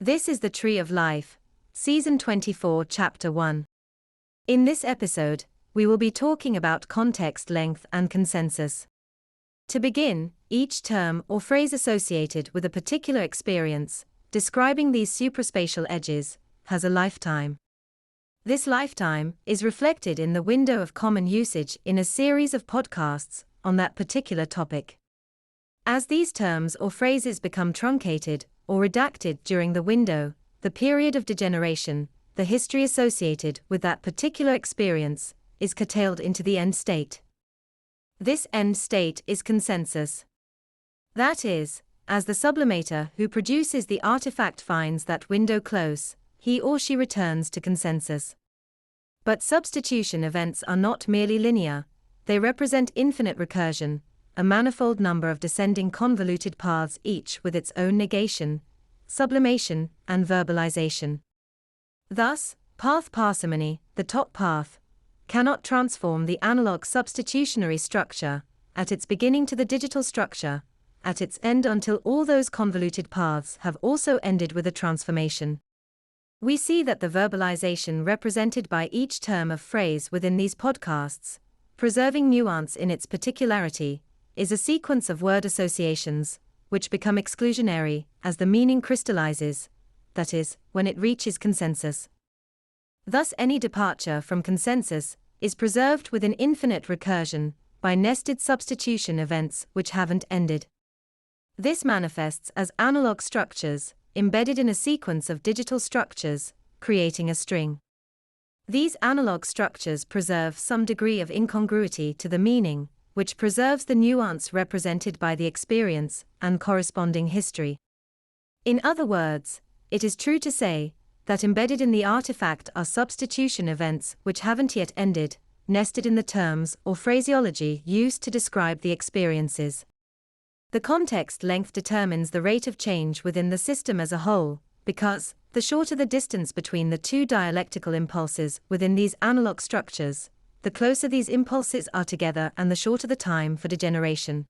This is the Tree of Life, Season 24, Chapter 1. In this episode, we will be talking about context length and consensus. To begin, each term or phrase associated with a particular experience, describing these supraspatial edges, has a lifetime. This lifetime is reflected in the window of common usage in a series of podcasts on that particular topic. As these terms or phrases become truncated or redacted during the window, the period of degeneration, the history associated with that particular experience, is curtailed into the end state. This end state is consensus. That is, as the sublimator who produces the artifact finds that window close, he or she returns to consensus. But substitution events are not merely linear, they represent infinite recursion, a manifold number of descending convoluted paths, each with its own negation, sublimation, and verbalization. Thus, path parsimony, the top path, cannot transform the analog substitutionary structure, at its beginning to the digital structure, at its end until all those convoluted paths have also ended with a transformation. We see that the verbalization represented by each term of phrase within these podcasts, preserving nuance in its particularity, is a sequence of word associations, which become exclusionary as the meaning crystallizes, that is, when it reaches consensus. Thus, any departure from consensus is preserved with an infinite recursion by nested substitution events which haven't ended. This manifests as analog structures embedded in a sequence of digital structures, creating a string. These analog structures preserve some degree of incongruity to the meaning, which preserves the nuance represented by the experience and corresponding history. In other words, it is true to say that embedded in the artifact are substitution events which haven't yet ended, nested in the terms or phraseology used to describe the experiences. The context length determines the rate of change within the system as a whole, because, the shorter the distance between the two dialectical impulses within these analog structures, the closer these impulses are together and the shorter the time for degeneration.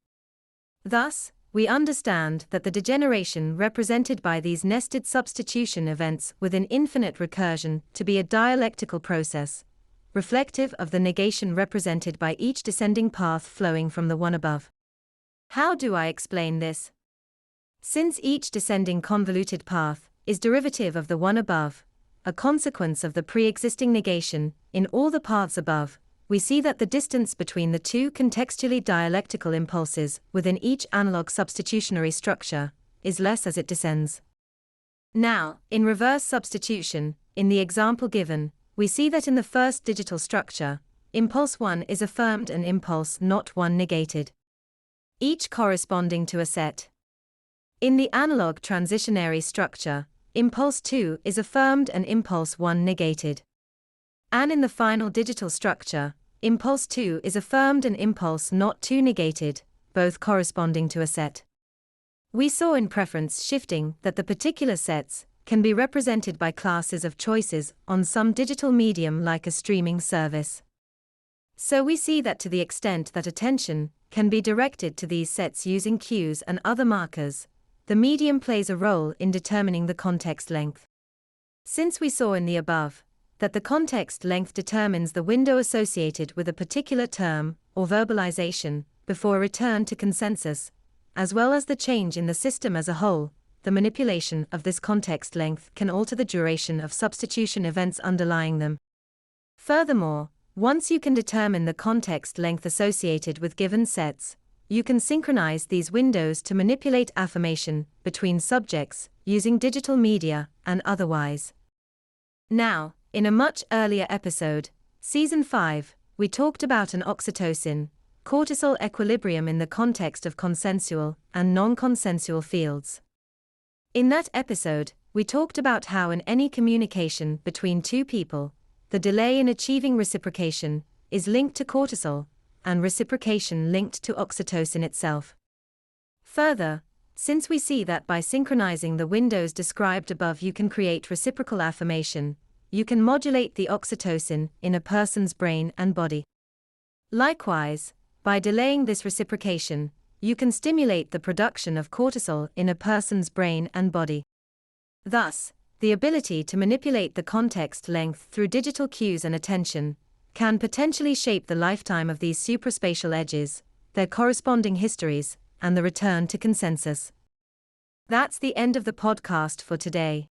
Thus, we understand that the degeneration represented by these nested substitution events within infinite recursion to be a dialectical process, reflective of the negation represented by each descending path flowing from the one above. How do I explain this? Since each descending convoluted path is derivative of the one above, a consequence of the pre-existing negation in all the paths above, we see that the distance between the two contextually dialectical impulses within each analog substitutionary structure is less as it descends. Now, in reverse substitution, in the example given, we see that in the first digital structure, impulse 1 is affirmed and impulse not 1 negated, each corresponding to a set. In the analog transitionary structure, impulse 2 is affirmed and impulse 1 negated. And in the final digital structure, impulse 2 is affirmed and impulse not 2 negated, both corresponding to a set. We saw in preference shifting that the particular sets can be represented by classes of choices on some digital medium like a streaming service. So we see that to the extent that attention can be directed to these sets using cues and other markers, the medium plays a role in determining the context length. Since we saw in the above that the context length determines the window associated with a particular term or verbalization before a return to consensus, as well as the change in the system as a whole, the manipulation of this context length can alter the duration of substitution events underlying them. Furthermore, once you can determine the context length associated with given sets, you can synchronize these windows to manipulate affirmation between subjects using digital media and otherwise. Now, in a much earlier episode, Season 5, we talked about an oxytocin, cortisol equilibrium in the context of consensual and non-consensual fields. In that episode, we talked about how in any communication between two people, the delay in achieving reciprocation is linked to cortisol, and reciprocation linked to oxytocin itself. Further, since we see that by synchronizing the windows described above you can create reciprocal affirmation, you can modulate the oxytocin in a person's brain and body. Likewise, by delaying this reciprocation, you can stimulate the production of cortisol in a person's brain and body. Thus, the ability to manipulate the context length through digital cues and attention can potentially shape the lifetime of these supraspatial edges, their corresponding histories, and the return to consensus. That's the end of the podcast for today.